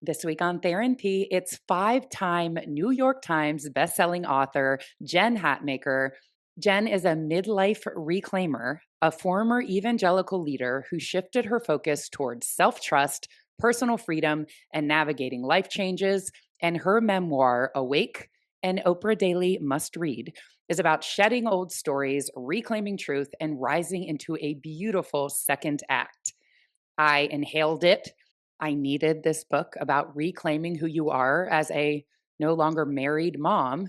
This week on thERINpy, it's five-time New York Times bestselling author Jen Hatmaker. Jen is a midlife reclaimer, a former evangelical leader who shifted her focus towards self-trust, personal freedom, and navigating life changes. And her memoir, Awake, an Oprah Daily must read, is about shedding old stories, reclaiming truth, and rising into a beautiful second act. I inhaled it. I needed this book about reclaiming who you are as a no longer married mom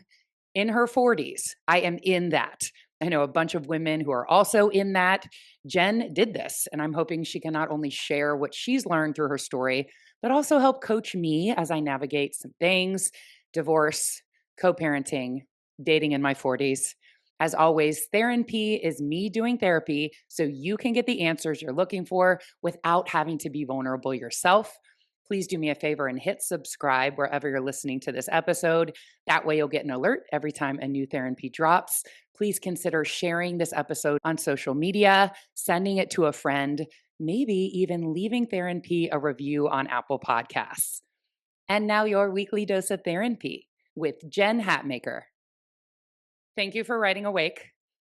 in her 40s. I am in that. I know a bunch of women who are also in that. Jen did this, and I'm hoping she can not only share what she's learned through her story, but also help coach me as I navigate some things: divorce, co parenting, dating in my 40s. As always, thERINpy is me doing therapy so you can get the answers you're looking for without having to be vulnerable yourself. Please do me a favor and hit subscribe wherever you're listening to this episode. That way, you'll get an alert every time a new thERINpy drops. Please consider sharing this episode on social media, sending it to a friend, maybe even leaving thERINpy a review on Apple Podcasts. And now, your weekly dose of thERINpy with Jen Hatmaker. Thank you for writing Awake.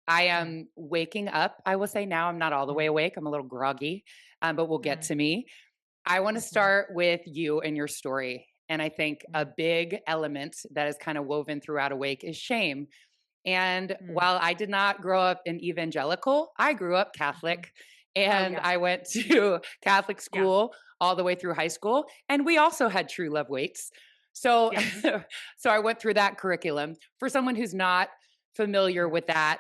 I am waking up. I will say now I'm not all the way awake. I'm a little groggy, but we'll get to me. I want to start with you and your story. And I think a big element that is kind of woven throughout Awake is shame. And while I did not grow up in evangelical, I grew up Catholic. And I went to Catholic school all the way through high school. And we also had true love weights. So, so I went through that curriculum. For someone who's not familiar with that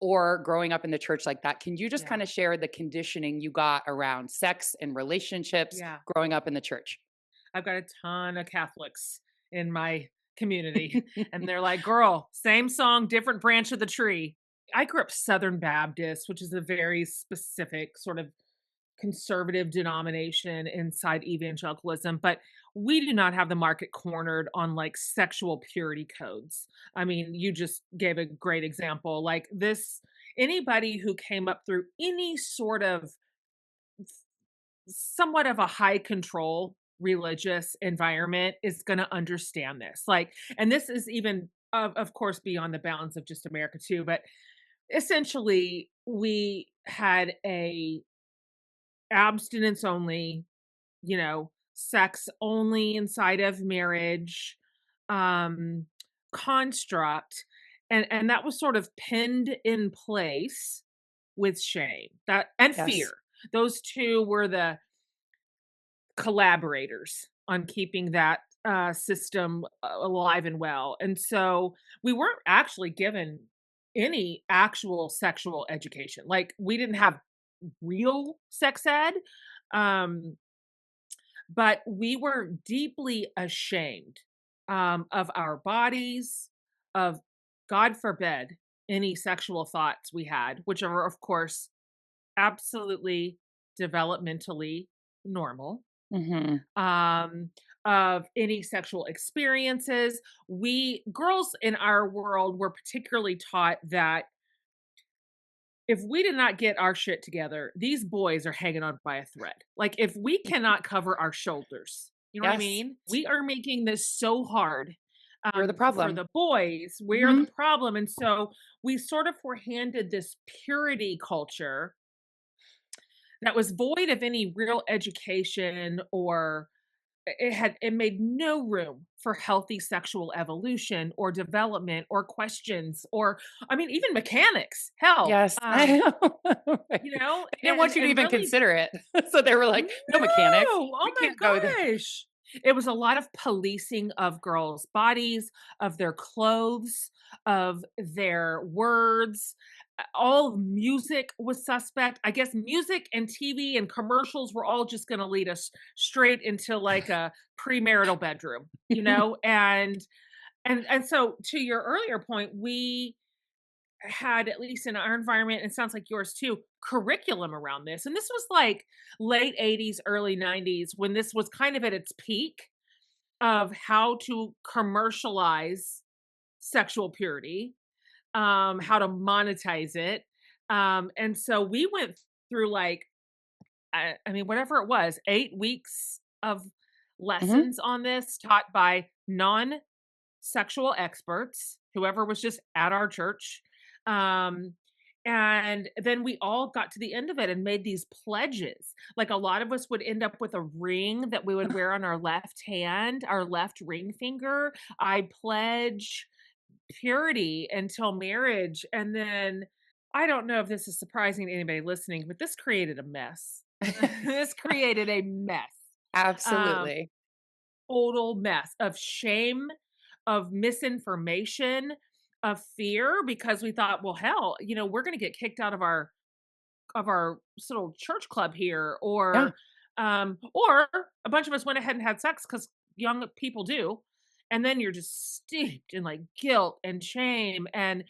or growing up in the church like that, can you just kind of share the conditioning you got around sex and relationships growing up in the church? I've got a ton of Catholics in my community, and they're like, girl, same song, different branch of the tree. I grew up Southern Baptist, which is a very specific sort of conservative denomination inside evangelicalism, but we do not have the market cornered on like sexual purity codes. I mean, you just gave a great example. Like this, anybody who came up through any sort of somewhat of a high control religious environment is going to understand this. Like, and this is even, of course, beyond the bounds of just America too, but essentially we had a abstinence only, sex only inside of marriage um construct, and that was sort of pinned in place with shame that and Yes. fear. Those two were the collaborators on keeping that system alive and well. And so we weren't actually given any actual sexual education. Like we didn't have real sex ed. Um, but we were deeply ashamed of our bodies, of God forbid any sexual thoughts we had, which are, of course, absolutely developmentally normal. Mm-hmm. Um, of any sexual experiences. We girls in our world were particularly taught that if we did not get our shit together, these boys are hanging on by a thread. Like if we cannot cover our shoulders, you know what I Yes. mean? We are making this so hard You're the for problem. the boys. We're Hmm. the problem. And so we sort of were handed this purity culture that was void of any real education or it made no room for healthy sexual evolution or development or questions or I mean even mechanics. Hell, Yes. I know. Right. you know, They didn't want you to and even really consider it. So they were like, no mechanics. no! We Oh my can't go there. gosh. It was a lot of policing of girls' bodies, of their clothes, of their words. All music was suspect. I guess music and TV and commercials were all just gonna lead us straight into, like, a premarital bedroom, you know? And so to your earlier point, we had, at least in our environment, and it sounds like yours too, curriculum around this. And this was like late 80s, early 90s when this was kind of at its peak of how to commercialize sexual purity, how to monetize it. And so we went through like, I mean, whatever it was, 8 weeks of Mhm. lessons on this taught by non-sexual experts, whoever was just at our church. Um, and then we all got to the end of it and made these pledges. Like a lot of us would end up with a ring that we would wear on our left hand, our left ring finger. I pledge purity until marriage. And then I don't know if this is surprising to anybody listening, but this created a mess. This created a mess. Um, Absolutely. Total mess of shame, of misinformation, of fear because we thought, well, hell, we're going to get kicked out of our little church club here, Yeah. or a bunch of us went ahead and had sex because young people do, and then you're just steeped in like guilt and shame, and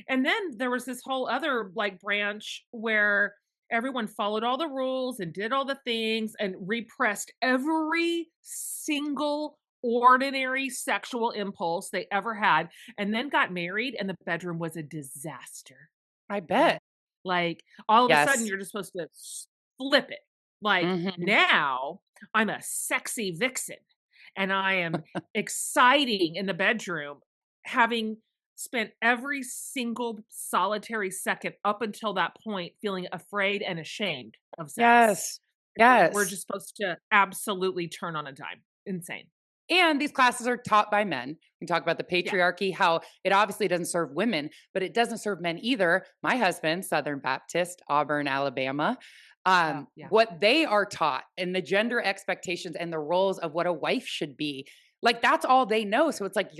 then there was this whole other like branch where everyone followed all the rules and did all the things and repressed every single ordinary sexual impulse they ever had, and then got married, and the bedroom was a disaster. I bet. Like, all of a sudden, Yes. you're just supposed to flip it. Like, Mhm. now I'm a sexy vixen and I am exciting in the bedroom, having spent every single solitary second up until that point feeling afraid and ashamed of sex. Yes. And we're Yes. just supposed to absolutely turn on a dime. Insane. And these classes are taught by men. We talk about the Yeah. patriarchy, how it obviously doesn't serve women, but it doesn't serve men either. My husband, Southern Baptist, Auburn, Alabama, Oh, yeah. what they are taught and the gender expectations and the roles of what a wife should be, like that's all they know. So it's like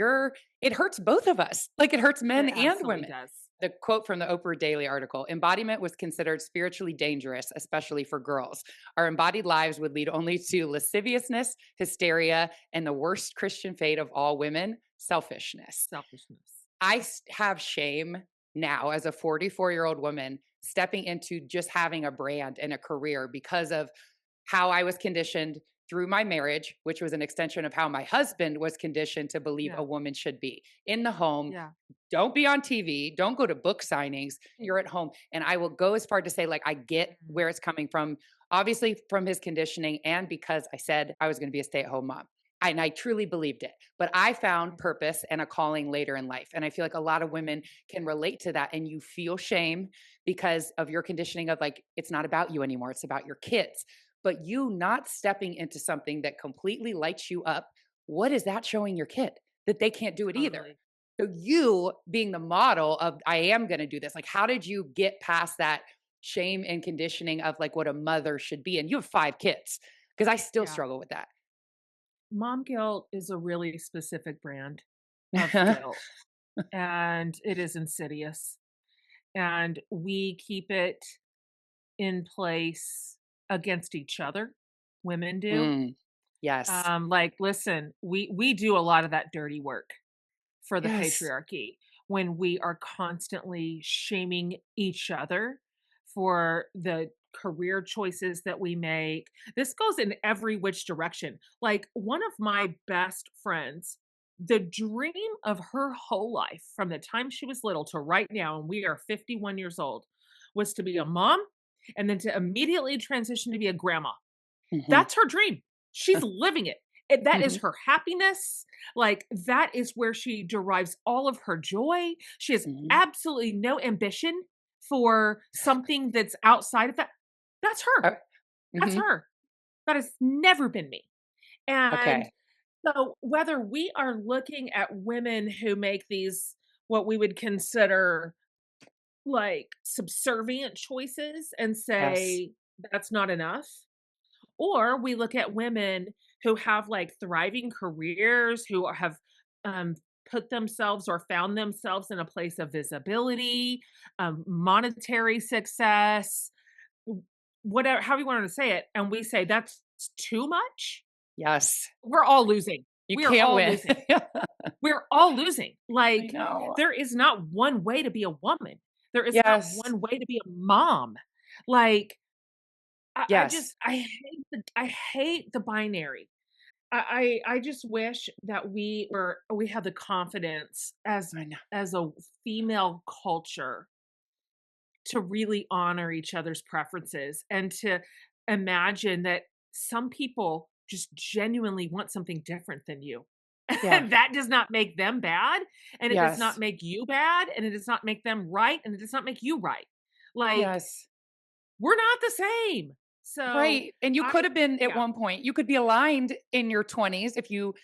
it hurts both of us. Like it hurts It men and absolutely women. does. The quote from the Oprah Daily article: embodiment was considered spiritually dangerous, especially for girls. Our embodied lives would lead only to lasciviousness, hysteria, and the worst Christian fate of all women, selfishness. Selfishness. Have shame now as a 44-year-old woman stepping into just having a brand and a career because of how I was conditioned through my marriage, which was an extension of how my husband was conditioned to believe Yeah. a woman should be in the home. Yeah. Don't be on TV. Don't go to book signings. You're at home. And I will go as far to say, like, I get Mhm. where it's coming from, obviously from his conditioning and because I said I was going to be a stay at home mom. And I truly believed it. But I found purpose and a calling later in life. And I feel like a lot of women can relate to that. And you feel shame because of your conditioning of like, it's not about you anymore, it's about your kids. But you not stepping into something that completely lights you up, what is that showing your kid? That they can't do it either. Totally. So you being the model of I am going to do this. Like how did you get past that shame and conditioning of like what a mother should be? And you have 5 kids because I still Yeah. struggle with that. Mom guilt is a really specific brand of guilt, and it is insidious, and we keep it in place against each other. Women do. Mm, yes. Like, listen, we do a lot of that dirty work for the Yes. patriarchy when we are constantly shaming each other for the career choices that we make. This goes in every which direction. Like one of my best friends, the dream of her whole life from the time she was little to right now, and we are 51 years old, was to be a mom and then to immediately transition to be a grandma. Mhm. That's her dream. She's living it. That is her happiness. Like, that is where she derives all of her joy. She has Mhm. absolutely no ambition for something that's outside of that. That's her. Uh, That's mhm. her. That has never been me. And Okay. so, whether we are looking at women who make these, what we would consider like subservient choices and Yes. say, that's not enough, or we look at women who have like thriving careers, who have um, put themselves or found themselves in a place of visibility, monetary success, whatever, how you want to say it. And we say that's too much. Yes. We're all losing. You We are can't all win. losing. We're all losing. I Like, know. there is not one way to be a woman. There is not Yes. one way to be a mom. Like, I Yes. just I hate the binary. I just wish that we had the confidence I know. as a female culture to really honor each other's preferences and to imagine that some people just genuinely want something different than you. Yeah. And that does not make them bad, and it does not Yes. make you bad, and it does not make them right, and it does not make you right. Like, Yes. we're not the same. So, Right, and you I could have been at yeah, one point. You could be aligned in your 20s if you,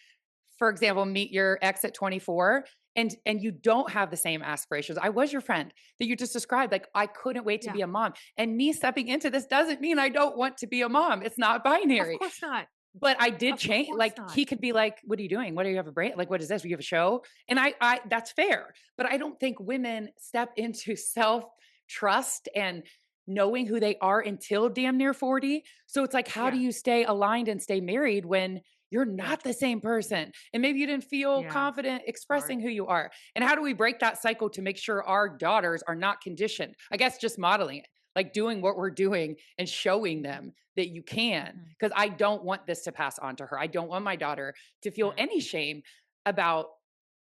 for example, meet your ex at 24 and you don't have the same aspirations. I was your friend that you just described, like, I couldn't wait to yeah, be a mom, and me stepping into this doesn't mean I don't want to be a mom. It's not of binary. course not. But I did Of change, course like, not. he could be like, "What are you doing? What do you have a brand? Like, what is this? You have a show?" And I that's fair, but I don't think women step into self-trust and knowing who they are until damn near 40. So it's like, how do Yeah, you stay aligned and stay married when you're yeah, not the same person? And maybe you didn't feel yeah, confident it's hard. expressing who you are. And how do we break that cycle to make sure our daughters are not conditioned? I guess just modeling it, like doing what we're doing and showing Mhm, them that you can, mhm, because I don't want this to pass on to her. I don't want my daughter to feel mm, any shame about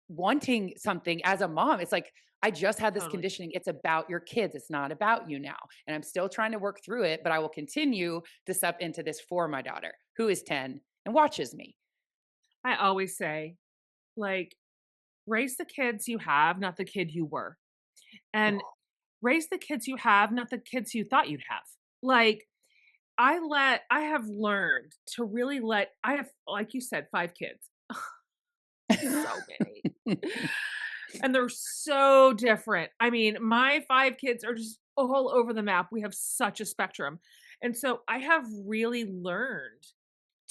wanting something as a mom. It's like, I just had this totally. conditioning. It's about your kids. It's not about you now. And I'm still trying to work through it, but I will continue to step into this for my daughter, who is 10 and watches me. I always say, like, raise the kids you have, not the kid you were. And Oh, raise the kids you have, not the kids you thought you'd have. Like, I have learned to really let I have, like you said, 5 kids. So many. And they're so different. I mean, my 5 kids are just all over the map. We have such a spectrum. And so I have really learned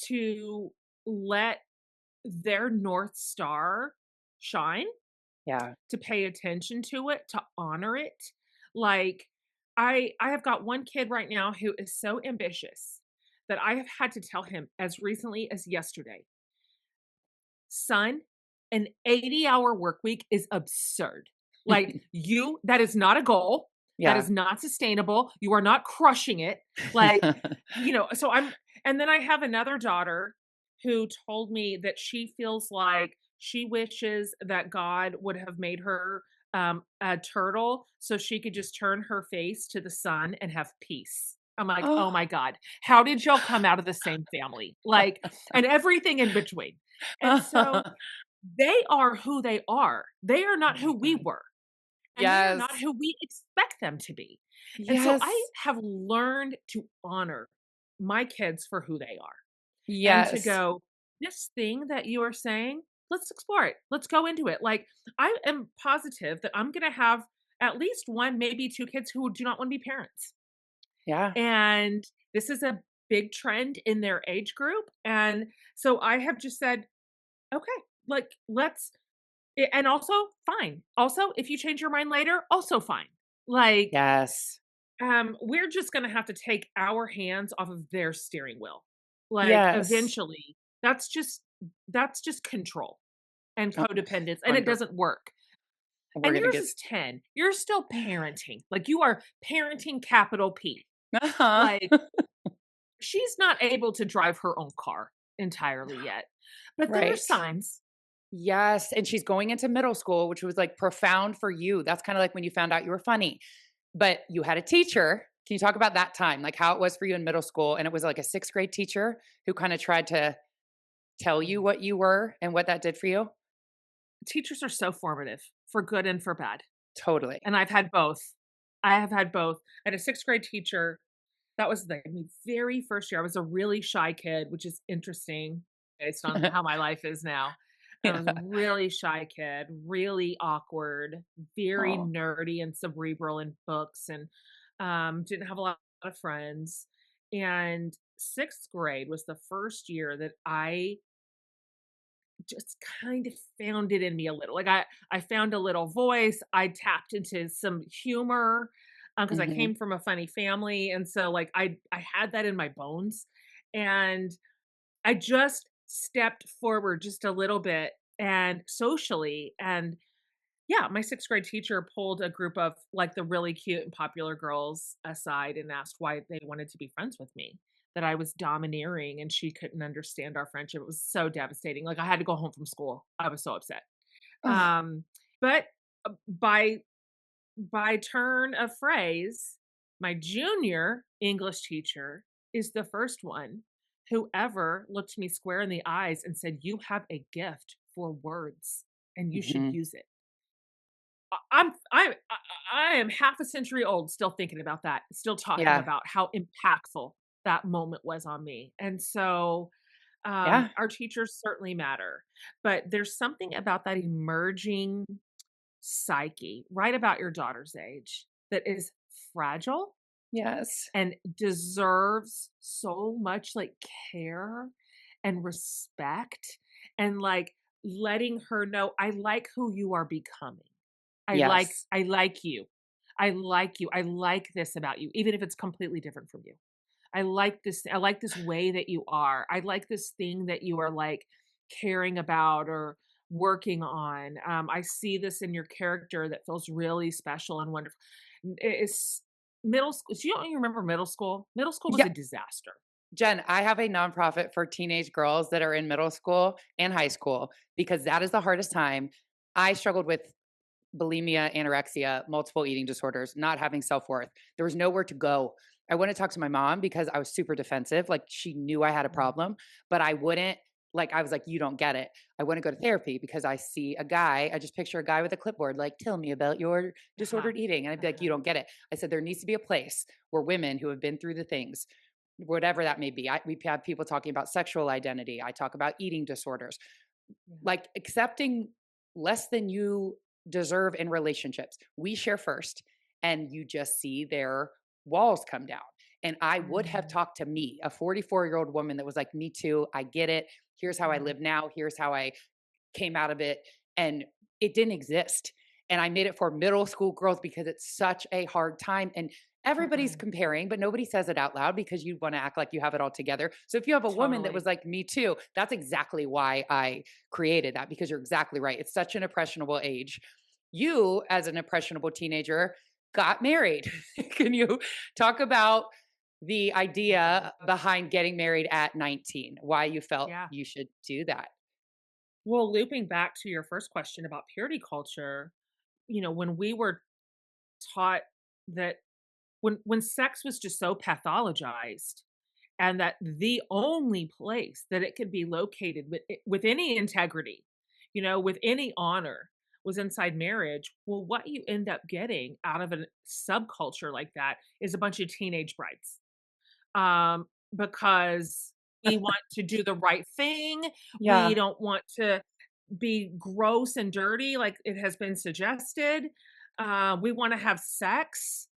to let their North Star shine, Yeah. to pay attention to it, to honor it. Like, I have got one kid right now who is so ambitious that I have had to tell him as recently as yesterday, "Son, an 80-hour work week is absurd. Like, you that is not a goal. That Yeah. is not sustainable. You are not crushing it." Like, so and then I have another daughter who told me that she feels like she wishes that God would have made her, a turtle so she could just turn her face to the sun and have peace. I'm like, "Oh Oh. my god. How did y'all come out of the same family?" Like, and everything in between. And so Oh they are who they are. They are not my who we God. were, and they are not Yes. who we expect them to be. And so I Yes. have learned to honor my kids for who they are and to Yes. go, this thing that you are saying, let's explore it. Let's go into it. Like, I am positive that I'm going to have at least one, maybe two kids who do not want to be parents. Yeah. And this is a big trend in their age group. And so I have just said, okay, like, and also, fine. Also, if you change your mind later, also fine. Like, Yes. we're just gonna have to take our hands off of their steering wheel. Like, Yes. eventually, that's just control and Oh, codependence, and it wonderful. doesn't work. We're And gonna yours get is 10. You're still parenting. Like, you are parenting capital P. uh-huh. Like, she's not able to drive her own car entirely yet, but there are Right. signs. Yes, and she's going into middle school, which was, like, profound for you. That's kinda like when you found out you were funny, but you had a teacher. Can you talk about that time, like, how it was for you in middle school, and it was, like, a 6th grade teacher who kinda tried to tell you what you were and what that did for you? Teachers are so formative for good and for bad. Totally. And I've had both. I have had both. I had a 6th grade teacher that was the very first year. I was a really shy kid, which is interesting based on how my life is now. I was a Yeah. really shy kid, really awkward, very Oh. nerdy and cerebral in books, and, didn't have a lot of friends. And 6th grade was the first year that I just kind of found it in me a little. Like, I found a little voice, I tapped into some humor, because I Mhm. came from a funny family, and so, like, I had that in my bones, and I just stepped forward just a little bit and socially, and yeah, my 6th grade teacher pulled a group of, like, the really cute and popular girls aside and asked why they wanted to be friends with me, that I was domineering and she couldn't understand our friendship. It was so devastating. Like, I had to go home from school. I was so upset. Oh, Um, but, by turn of phrase, my junior English teacher is the first one whoever looked me square in the eyes and said, "You have a gift for words, and you should Mhm. use it." I am half a century old still thinking about that, still talking Yeah. about how impactful that moment was on me, and so, Yeah. our teachers certainly matter, but there's something about that emerging psyche right about your daughter's age that is fragile Yes. and deserves so much, like, care and respect and, like, letting her know, "I like who you are becoming. Yes. I like you. I like you. I like this about you, even if it's completely different from you. I like this way that you are. I like this thing that you are, like, caring about or working on. I see this in your character that feels really special and wonderful." It's middle school. Do you don't you remember middle school? Middle school was Yeah. a disaster. Jen, I have a nonprofit for teenage girls that are in middle school and high school because that is the hardest time. I struggled with bulimia, anorexia, multiple eating disorders, not having self-worth. There was nowhere to go. I wouldn't talk to my mom because I was super defensive. Like she knew I had a Mm, problem, but I wouldn't like I was like, you don't get it. I want to go to therapy because I see a guy, I just picture a guy with a clipboard, like, tell me about your uh-huh, disordered eating. And I'd be like, you uh-huh, don't get it. I said, there needs to be a place where women who have been through the things, whatever that may be. We've had people talking about sexual identity. I talk about eating disorders, yeah, like accepting less than you deserve in relationships. We share first, and you just see their walls come down. And I would have mhm, talked to me, a 44-year-old woman that was like, me too. I get it. Here's how I mhm, live now. Here's how I came out of it. And it didn't exist. And I made it for middle school girls because it's such a hard time. And everybody's mhm, comparing, but nobody says it out loud because you want to act like you have it all together. So if you have a woman that was totally. like me too, that's exactly why I created that, because you're exactly right. It's such an impressionable age. You, as an impressionable teenager, got married. Can you talk about the I did. idea behind getting married at 19? Why you felt Yeah. you should do that? Well, looping back to your first question about purity culture, when we were taught that when sex was just so pathologized and that the only place that it could be located with any integrity, with any honor was inside marriage. Well, what you end up getting out of a subculture like that is a bunch of teenage brides. Because we want to do the right thing. We Yeah. don't want to be gross and dirty like it has been suggested. We wanna have sex.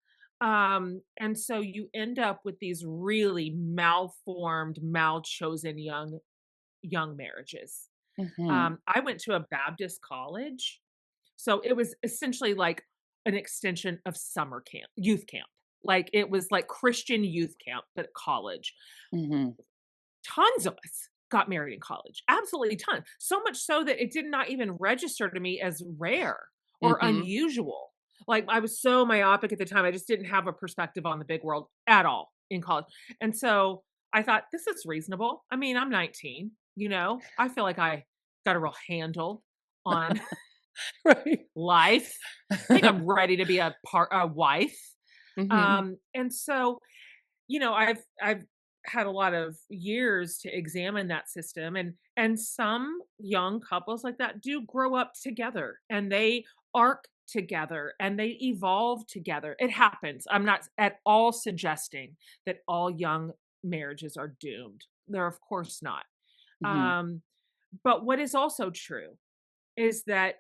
And so you end up with these really malformed, mal-chosen young marriages. Mhm. I went to a Baptist college, so it was essentially like an extension of summer camp, youth camp. Like, it was like Christian youth camp, but at college. Mhm. Tons of us got married in college, absolutely ton. So much so that it did not even register to me as rare or Mhm. unusual. Like, I was so myopic at the time, I just didn't have a perspective on the big world at all in college. And so I thought, "This is reasonable." I mean, I'm 19, I feel like I got a real handle on Right. life. I think I'm ready to be a wife. Mhm. And so I've had a lot of years to examine that system, and some young couples like that do grow up together and they arc together and they evolve together. It happens. I'm not at all suggesting that all young marriages are doomed. They're of course not. Mhm. Um, but what is also true is that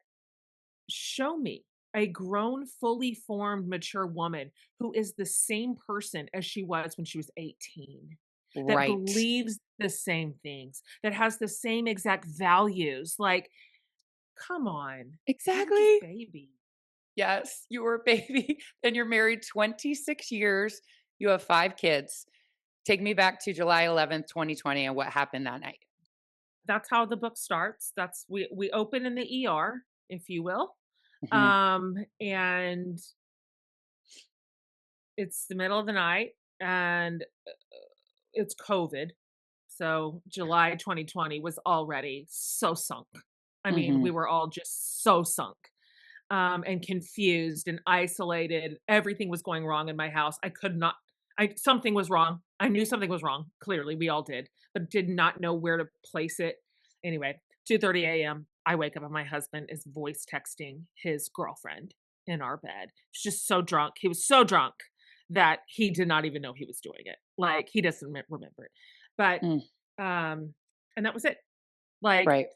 show me a grown, fully formed, mature woman who is the same person as she was when she was 18, that Right. believes the same things, that has the same exact values. Like, come on, you're just Exactly. baby. Yes, you were a baby, and you're married 26 years. You have 5 kids. Take me back to July 11th, 2020, and what happened that night. That's how the book starts. That's we open in the ER, if you will. Mhm. And it's the middle of the night and it's COVID. So July 2020 was already so sunk. I mean, we Mhm. were all just so sunk, and confused and isolated. Everything was going wrong in my house. I something was wrong. I knew something was wrong, clearly, we all did, but did not know where to place it. Anyway, 2:30 AM, I wake up and my husband is voice texting his girlfriend in our bed. He's just so drunk. He was so drunk that he did not even know he was doing it. Like, he doesn't remember it. But, Mm, um and that was it. Like, right.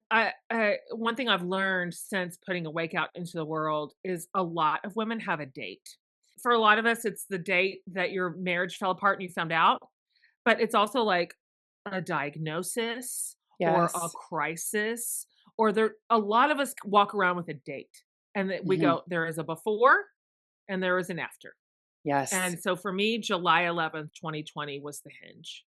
I one thing I've learned since putting a wake out into the world is a lot of women have a date. For a lot of us, it's the date that your marriage fell apart and you found out, but it's also like a diagnosis or a Yes. crisis, or there a lot of us walk around with a date and that we Mhm. go, there is a before and there is an after. Yes. And so for me, July 11th, 2020 was the hinge.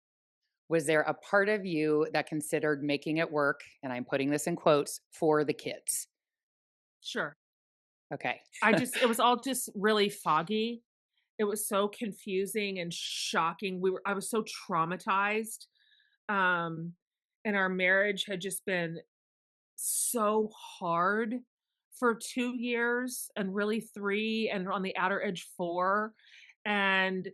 Was there a part of you that considered making it work, and I'm putting this in quotes, for the kids? Sure. Okay. It was all just really foggy. It was so confusing and shocking. I was so traumatized. Um, and our marriage had just been so hard for 2 years and really 3 and on the outer edge 4. And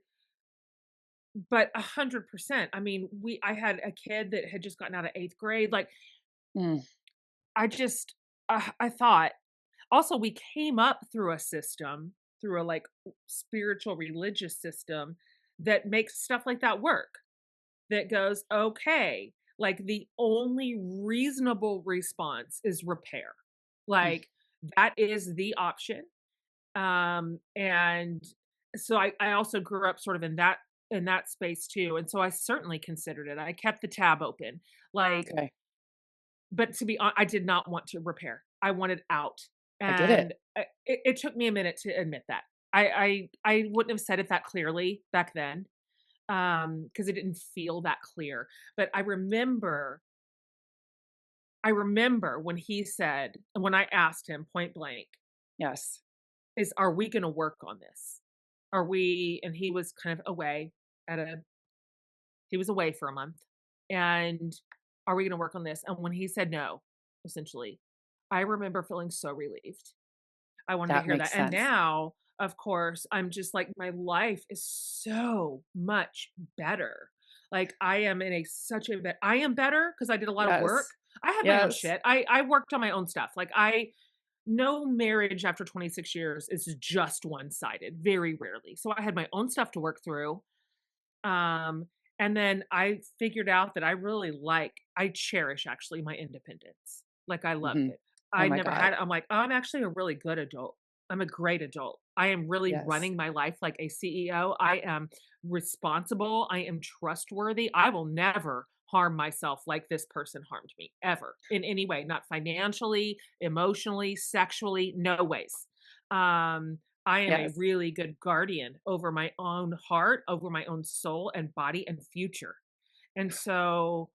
but 100%. I mean, I had a kid that had just gotten out of 8th grade. Like, Mm, I just I thought also, we came up through a system, through a, like, spiritual religious system that makes stuff like that work, that goes, "Okay, like, the only reasonable response is repair." mm, Like, that is the option, and so I also grew up sort of in that space too, and so I certainly considered it. I kept the tab open, like, okay. but to be hon I did not want to repair. I wanted out, I get it. and, it took me a minute to admit that. I wouldn't have said it that clearly back then, because it didn't feel that clear, but I remember when I asked him point blank, Yes. "Are we gonna work on this? Are we" and he was kind of away at a he was away for a month, and, "Are we gonna work on this?" And when he said no, essentially, I remember feeling so relieved. I wanted to That hear that, makes and sense. now, of course, I'm just like, my life is so much better. Like, I am in a such a bet I am better because I did a lot of work. Yes. I had my own Yes. shit. I worked on my own stuff. Like, I no marriage after 26 years is just one-sided, very rarely. So I had my own stuff to work through, um, and then I figured out that I cherish actually my independence. Like, I loved Mhm. it. Oh I my never god. had I'm like, "Oh, I'm actually a really good adult. I'm a great adult. I am really Yes. running my life like a CEO. I am responsible. I am trustworthy. I will never harm myself like this person harmed me, ever, in any way, not financially, emotionally, sexually, no ways." Um, I am a Yes. really good guardian over my own heart, over my own soul and body and future. And so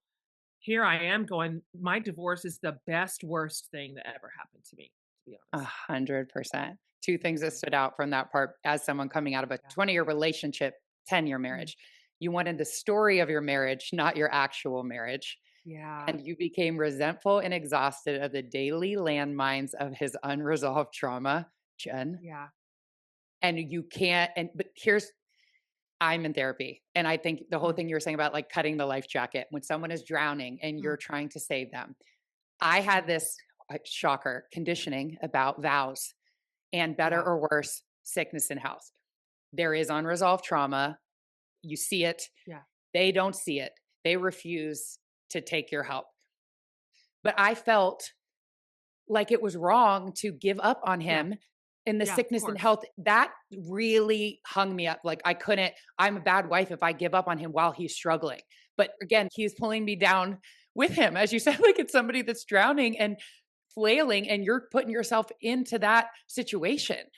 here I am going, my divorce is the best, worst thing that ever happened to me, to be honest. 100%. 2 things that Yeah. stood out from that part as someone coming out of a Yeah. 20-year relationship, 10-year Mm. marriage. You wanted the story of your marriage, not your actual marriage, Yeah. and you became resentful and exhausted of the daily landmines of his unresolved trauma, Jen, Yeah. and you can't and but here's I'm in therapy, and I think the whole Mm. thing you were saying about, like, cutting the life jacket when someone is drowning and Mm. you're trying to save them. I had Mm. this, shocker, conditioning about vows and better Yeah. or worse, sickness and health. There is unresolved trauma. You see it. Yeah. They don't see it. They refuse to take your help. But I felt like it was wrong to give up on Yeah. him in the Yeah. Of sickness and course. health. That really hung me up. Like I couldn't, I'm a bad wife if I give up on him while he's struggling. But again, he's pulling me down with him. As you said, like it's somebody that's drowning and flailing, and you're putting yourself into that situation.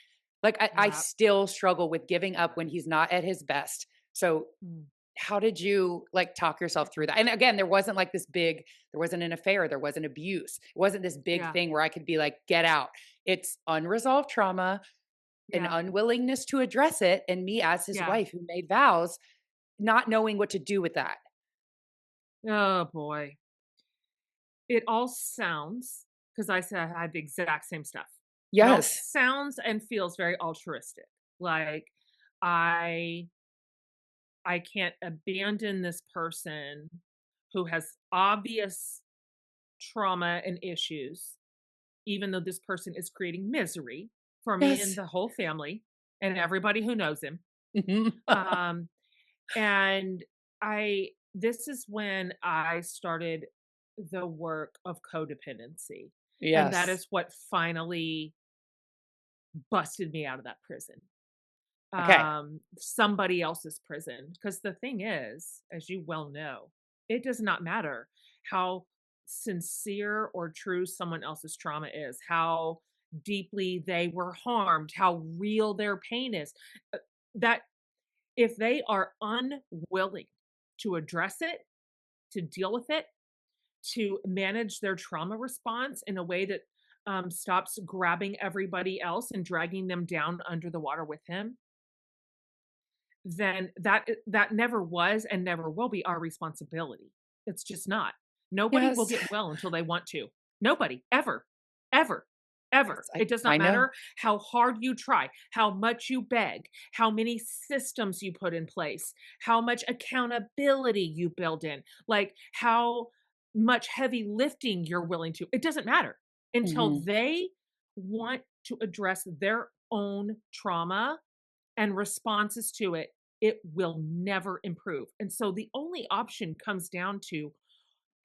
Like I Yeah. still struggle with giving up when he's not at his best. So Mm. how did you like talk yourself through that? And again, there wasn't like this big, there wasn't an affair, there wasn't abuse. It wasn't this big Yeah. thing where I could be like, get out. It's unresolved trauma, an Yeah. unwillingness to address it, and me as his Yeah. wife who made vows, not knowing what to do with that. Oh boy. It all sounds, because I said I had the exact same stuff. It all Yes. sounds and feels very altruistic. Like, I I can't abandon this person who has obvious trauma and issues, even though this person is creating misery for me and Yes. the whole family and everybody who knows him. Mhm. Um, and this is when I started the work of codependency. And that Yes. is what finally busted me out of that prison. Okay. Somebody else's prison. Because the thing is, as you well know, it does not matter how sincere or true someone else's trauma is, how deeply they were harmed, how real their pain is. That if they are unwilling to address it, to deal with it, to manage their trauma response in a way that stops grabbing everybody else and dragging them down under the water with him, then that never was and never will be our responsibility. It's just not. Nobody will Yes. get well until they want to. Nobody, ever, ever, Yes, ever. It does I not know. matter how hard you try, how much you beg, how many systems you put in place, how much accountability you build in, like how much heavy lifting you're willing to. It doesn't matter until Mhm. they want to address their own trauma and responses to it, it will never improve. And so the only option comes down to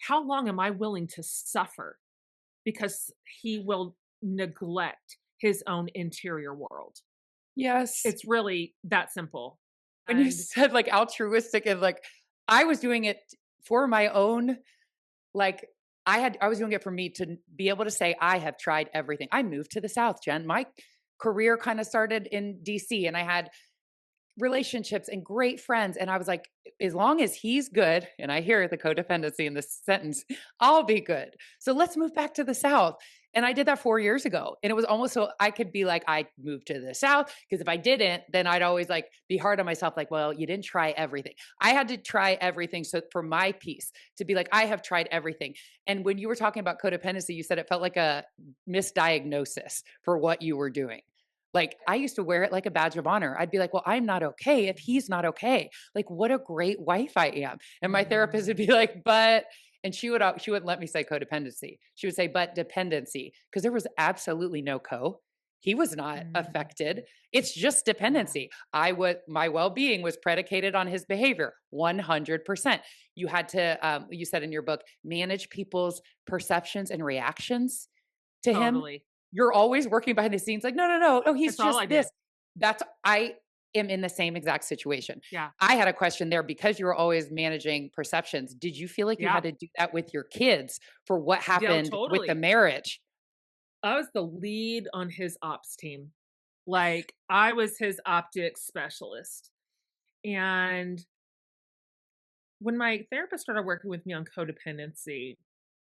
how long am I willing to suffer because he will neglect his own interior world. Yes. It's really that simple. When you And said, like, altruistic and, like, I was doing it for my own, like, I was doing it for me to be able to say, "I have tried everything." I moved to the South, Jen. My career kinda started in DC, and I had relationships and great friends. And I was like, as long as he's good, and I hear the codependency in this sentence, I'll be good. So let's move back to the South. And I did that 4 years ago. And it was almost so I could be like, I moved to the South. Because if I didn't, then I'd always like be hard on myself, like, well, you didn't try everything. I had to try everything. So for my piece, to be like, I have tried everything. And when you were talking about codependency, you said it felt like a misdiagnosis for what you were doing. Like, I used to wear it like a badge of honor. I'd be like, "Well, I'm not okay if he's not okay. Like, what a great wife I am." And my therapist would mm, be like, "But," and she wouldn't let me say codependency. She would say, "But dependency," because there was absolutely no co. He was not mm, affected. It's just yeah, dependency. I would My well-being was predicated on his behavior, 100%. You had to, you said in your book, manage people's perceptions and reactions to him. totally. You're always working behind the scenes like, "No, no, no. Oh, he's That's all just I this." did. I am in the same exact situation. Yeah. I had a question there because you were always managing perceptions. Did you feel like you had Yeah. to do that with your kids for what Yeah, happened with the totally. marriage? I was the lead on his ops team. Like I was his optics specialist. And when my therapist started working with me on codependency,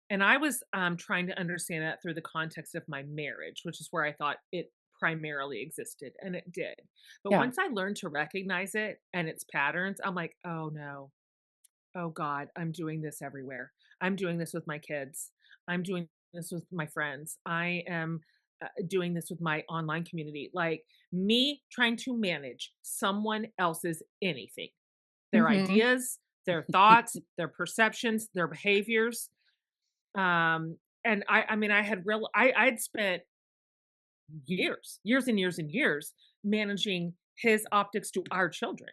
and I was trying to understand that through the context of my marriage, which is where I thought it primarily existed, and it did. But Yeah. once I learned to recognize it and its patterns, I'm like, oh no, oh God, I'm doing this everywhere. I'm doing this with my kids. I'm doing this with my friends. I am doing this with my online community. Like me trying to manage someone else's anything, their Mhm. ideas, their thoughts, their perceptions, their behaviors. And I mean, I'd spent years and years and years managing his optics to our children.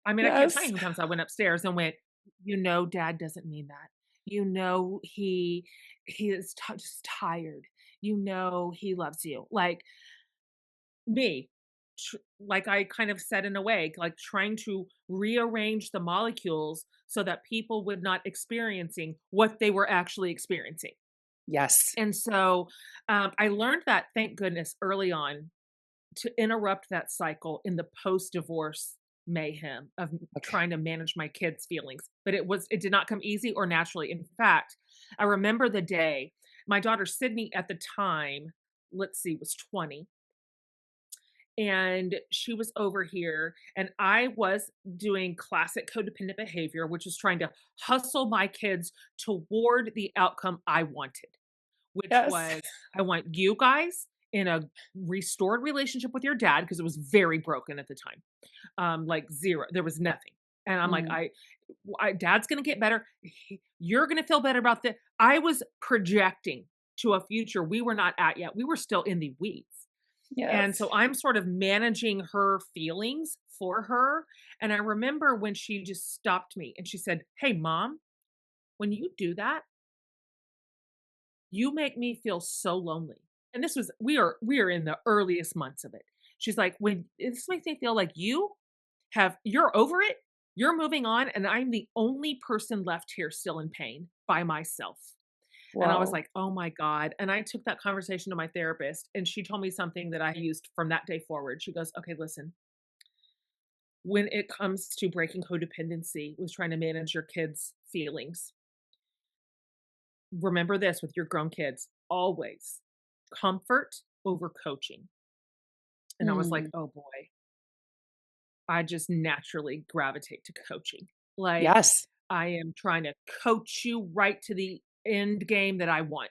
I mean, I can't tell you Yes. how many times I went upstairs and went, "You know, dad doesn't mean that. You know, he is just tired. You know, he loves you." Like me, like I kind of said in a way, like trying to rearrange the molecules so that people would not experiencing what they were actually experiencing. Yes. And so I learned that, thank goodness, early on to interrupt that cycle in the post-divorce mayhem of Okay. trying to manage my kids' feelings. But it did not come easy or naturally. In fact, I remember the day my daughter Sydney at the time, let's see, was 20, and she was over here and I was doing classic codependent behavior, which is trying to hustle my kids toward the outcome I wanted, which Yes. was I want you guys in a restored relationship with your dad because it was very broken at the time. Like zero, there was nothing. And I'm like, Mm. Dad's gonna get better. You're gonna feel better about this. I was projecting to a future we were not at yet. We were still in the weeds. And Yes. so I'm sort of managing her feelings for her. And I remember when she just stopped me and she said, "Hey, mom, when you do that, you make me feel so lonely." And this was we are in the earliest months of it. She's like, "When this makes me feel like you're over it, you're moving on, and I'm the only person left here still in pain by myself." And I was Whoa. like, "Oh my god." And I took that conversation to my therapist, and she told me something that I used from that day forward. She goes, "Okay, listen, when it comes to breaking codependency with trying to manage your kids' feelings, remember this with your grown kids, always comfort over coaching." And I was like, Mm. "Oh boy, I just naturally gravitate to coaching." Like, Yes. I am trying to coach you right to the end game that I want.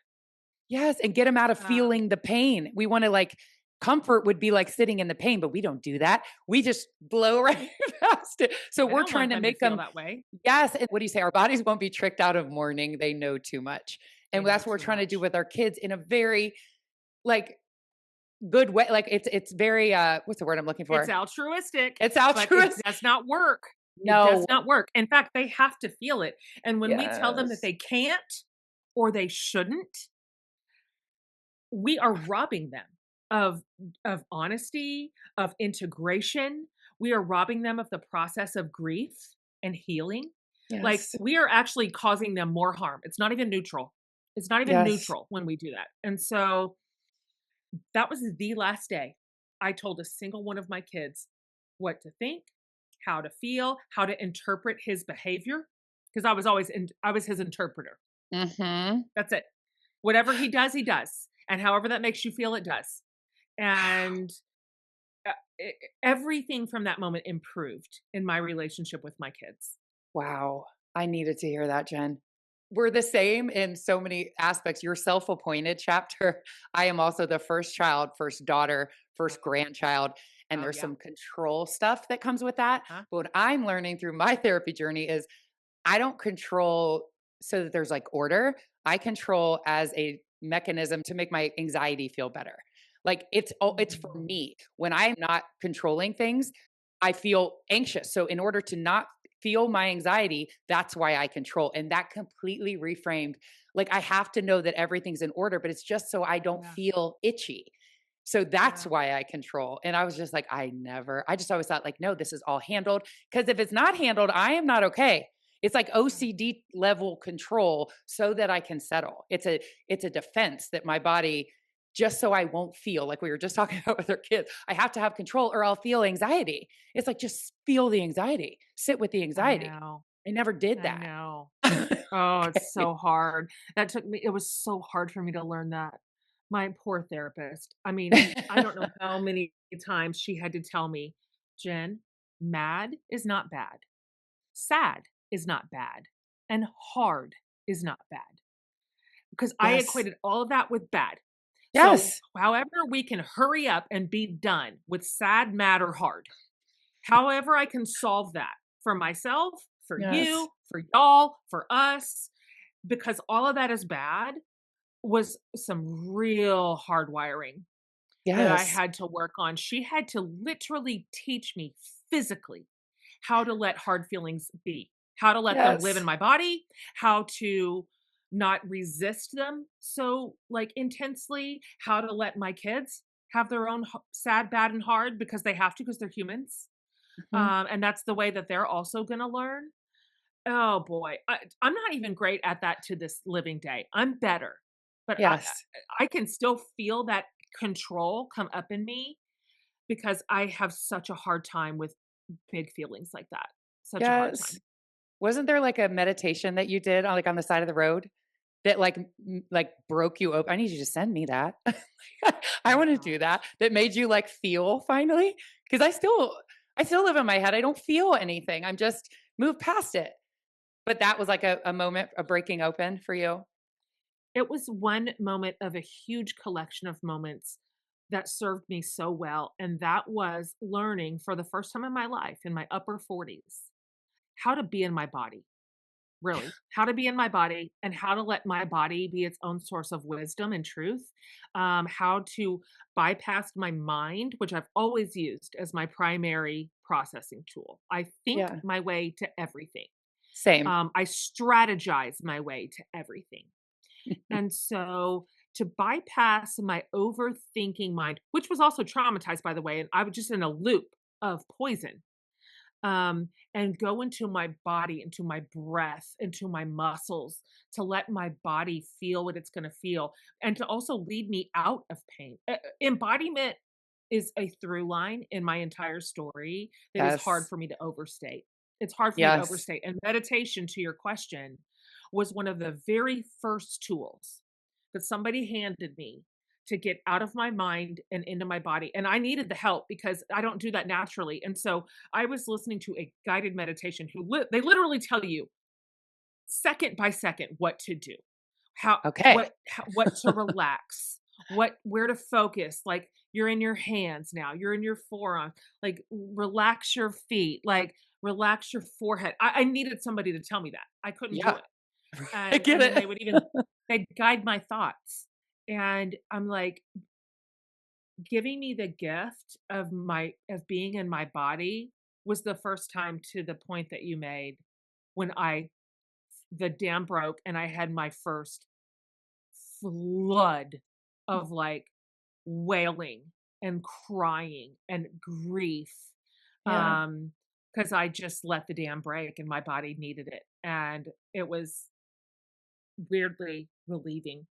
Yes, and get them out of Um, feeling the pain. We wanna, like comfort would be like sitting in the pain, but we don't do that. We just blow right past it. So I we're don't trying want to them to make feel them. that way. Yes, and what do you say? Our bodies won't be tricked out of mourning, they know too much. They And know that's what we're too trying to do much. with our kids in a very, like, good way. Like, it's very, what's the word I'm looking It's for? altruistic, It's but it altruist. does not work. It does No. not work. In fact, they have to feel it, and when we tell them that Yes. they can't or they shouldn't, we are robbing them of honesty, of integration. We are robbing them of the process of grief and healing. Like, Yes. we are actually causing them more harm. It's not even neutral. It's not even Yes. neutral when we do that. And so that was the last day I told a single one of my kids what to think, how to feel, how to interpret his behavior, because I was his interpreter. Mhm. That's it. Whatever he does, and however that makes you feel, it does. And, e everything from that moment improved in my relationship with my kids. Wow. I needed to hear that, Jen. We're the same in so many aspects. Your self-appointed chapter. I am also the first child, first daughter, Oh, first grandchild, and oh, there's yeah. some control stuff that comes with that. Huh? But what I'm learning through my therapy journey is I don't control so that there's like order. I control as a mechanism to make my anxiety feel better. Like it's for Mm, me. When I'm not controlling things, I feel anxious. So in order to not feel my anxiety, that's why I control. And that completely reframed. Like I have to know that everything's in order, but it's just so I don't yeah, feel itchy. So that's yeah, why I control. And I was just like, I just always thought, like, no, this is all handled. Because if it's not handled, I am not okay. It's like yeah, OCD level control so that I can settle. It's a defense that my body just so I won't feel like we were just talking about with our kids. I have to have control or I'll feel anxiety. It's like just feel the anxiety. Sit with the I anxiety. know, I never did I that. know. Oh, it's Okay. so hard. It was so hard for me to learn that. My poor therapist. I mean, I don't know how many times she had to tell me, "Jen, mad is not bad. Sad is not bad. And hard is not bad." Because I Yes. equated all of that with bad. So, Yes. however we can hurry up and be done with sad, mad, or hard, however I can solve that for myself, for Yes. you, for y'all, for us, because all of that is bad was some real hardwiring that I Yes. had to work on. She had to literally teach me physically how to let hard feelings be, how to let them live in Yes. my body, how to not resist them so like intensely, how to let my kids have their own sad, bad, and hard because they have to because they're humans. Mhm. And that's the way that they're also going to learn. Oh boy, I'm not even great at that to this living day. I'm better, but Yes. I can still feel that control come up in me because I have such a hard time with big feelings like that. Such a hard Yes. time. Wasn't there like a meditation that you did on like on the side of the road that like like broke you open? I need you to send me that. Oh I my want to do that. gosh. That made you like feel finally because I still live in my head. I don't feel anything. I'm just moved past it. But that was like a moment, a breaking open for you. It was one moment of a huge collection of moments that served me so well, and that was learning for the first time in my life in my upper 40s how to be in my body, really, how to be in my body and how to let my body be its own source of wisdom and truth, how to bypass my mind, which I've always used as my primary processing tool. I think Yeah. my way to everything. Same. I strategize my way to everything. And so to bypass my overthinking mind, which was also traumatized, by the way, and I was just in a loop of poison, and go into my body, into my breath, into my muscles to let my body feel what it's going to feel and to also lead me out of pain. Embodiment is a through line in my entire story that is hard Yes. for me to overstate. It's hard for me to Yes. overstate. And meditation, to your question, was one of the very first tools that somebody handed me to get out of my mind and into my body. And I needed the help because I don't do that naturally. And so I was listening to a guided meditation they literally tell you second by second what to do, Okay. what to relax, where to focus. Like you're in your hands now, you're in your forearm. Like relax your feet, like relax your forehead. I needed somebody to tell me that. I couldn't do Yeah. it. I And get then it. they'd guide my thoughts. And I'm like, giving me the gift of being in my body was the first time to the point that you made when I the dam broke and I had my first flood of, like, wailing and crying and grief, Yeah. because I just let the dam break and my body needed it, and it was weirdly relieving.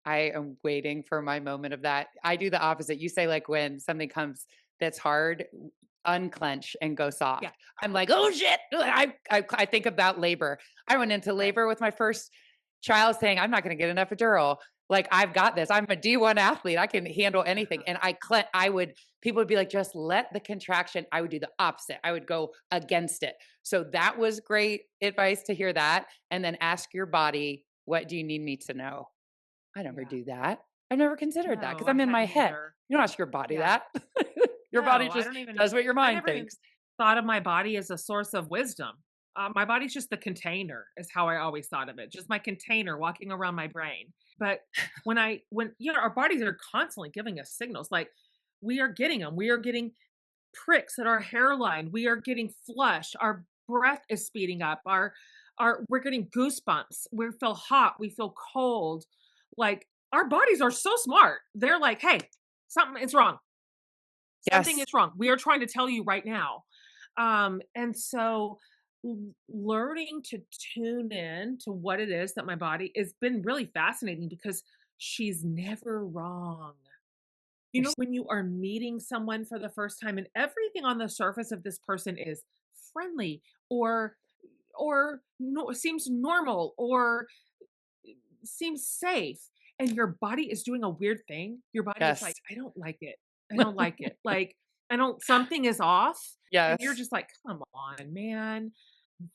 I am waiting for my moment of that. I do the opposite. You say like when something comes that's hard, unclench and go Yeah. soft. I'm like, oh shit. I think about labor. I went into Right. labor with my first child saying, I'm not going to get an epidural. Like I've got this. I'm a D1 athlete. I can handle anything. Uh-huh. And I would, people would be like, just let the contraction. I would do the opposite. I would go against it. So that was great advice to hear that. And then ask your body, what do you need me to know? I never Yeah. do that. I've never considered that because No, I 'cause I'm in my hadn't head. either. You don't ask your body Yeah. that. Your body No, just does what your I mind never even thinks. thought of my body as a source of wisdom. My body's just the container is how I always thought of it, just my container walking around my brain. But our bodies are constantly giving us signals, like, we are getting them. We are getting pricks at our hairline. We are getting flush. Our breath is speeding up. We're getting goosebumps. We feel hot. We feel cold. Like, our bodies are so smart. They're like, "Hey, something is wrong. Something Yes. is wrong. We are trying to tell you right now." And so learning to tune in to what it is that my body has been really fascinating because she's never wrong. You know, There's when you are meeting someone for the first time and everything on the surface of this person is friendly or no, seems normal or seems safe and your body is doing a weird thing, your body is yes. like, "I don't like it. I don't like it." Like, I don't something is off, and you're Yes. just like, "Come on, man."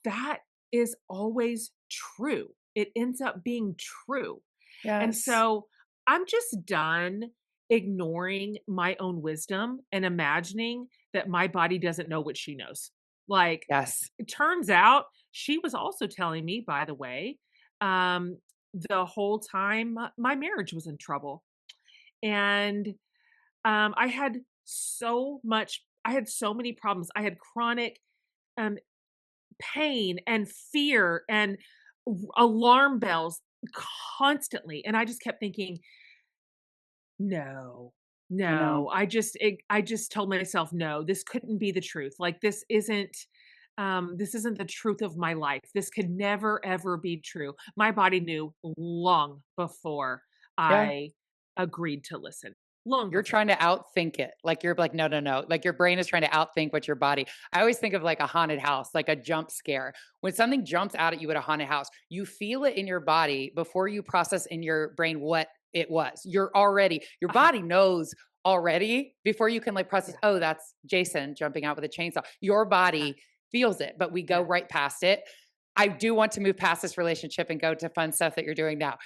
That is always true. It ends up being true. And Yes. so I'm just done ignoring my own wisdom and imagining that my body doesn't know what she knows. Like, Yes. it turns out she was also telling me, by the way, um, the whole time my marriage was in trouble. And I had so many problems. I had chronic um, pain and fear and alarm bells constantly. And I just kept thinking, no, I know. no. I just told myself, no, this couldn't be the truth. Like this isn't the truth of my life. This could never ever be true. My body knew long before Yeah. I agreed to listen. Long You're before. trying to outthink it. Like you're like, no, no, no. Like your brain is trying to outthink what your body. I always think of like a haunted house, like a jump scare. When something jumps out at you at a haunted house, you feel it in your body before you process in your brain what it was. Your Uh-huh. body knows already before you can like process, Yeah. oh, that's Jason jumping out with a chainsaw. Your Uh-huh. body feels it, but we go Yeah. right past it. I do want to move past this relationship and go to fun stuff that you're doing now.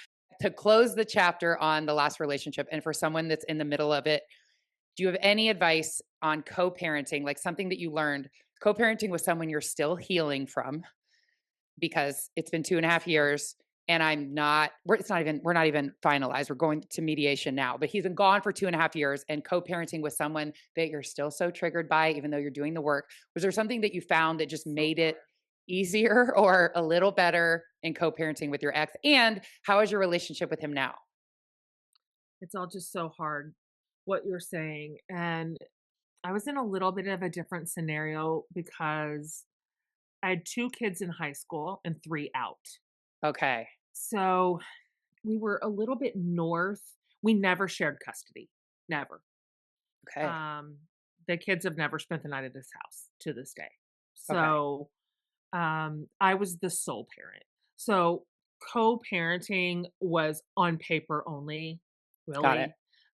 To close the chapter on the last relationship, and for someone that's in the middle of it, do you have any advice on co-parenting, like something that you learned co-parenting with someone you're still healing from because it's been 2.5 years and we're not even finalized. We're going to mediation now, but he's been gone for 2.5 years and co-parenting with someone that you're still so triggered by, even though you're doing the work. Was there something that you found that just So made it hard. easier or a little better in co-parenting with your ex? And how is your relationship with him now? It's all just so hard what you're saying. And I was in a little bit of a different scenario because I had 2 kids in high school and 3 out. Okay. So we were a little bit north. We never shared custody. Never. Okay. Um, the kids have never spent the night at this house to this day. Okay. So I was the sole parent. So co-parenting was on paper only, Got it.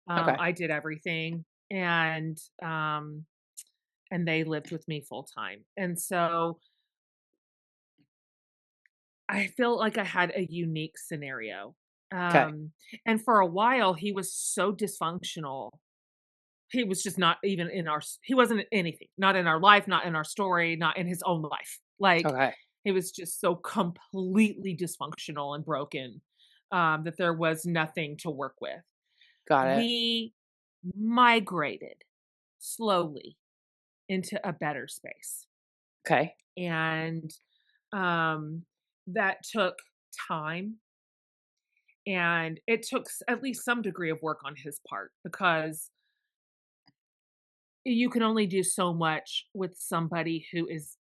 really. Okay. I did everything and they lived with me full time. And so I feel like I had a unique scenario. Okay. Um, and for a while he was so dysfunctional. He was just not even in he wasn't in anything, not in our life, not in our story, not in his own life. Like, Okay. he was just so completely dysfunctional and broken, that there was nothing to work with. Got it. We migrated slowly into a better space, Okay. and, um, that took time, and it took at least some degree of work on his part because you can only do so much with somebody who is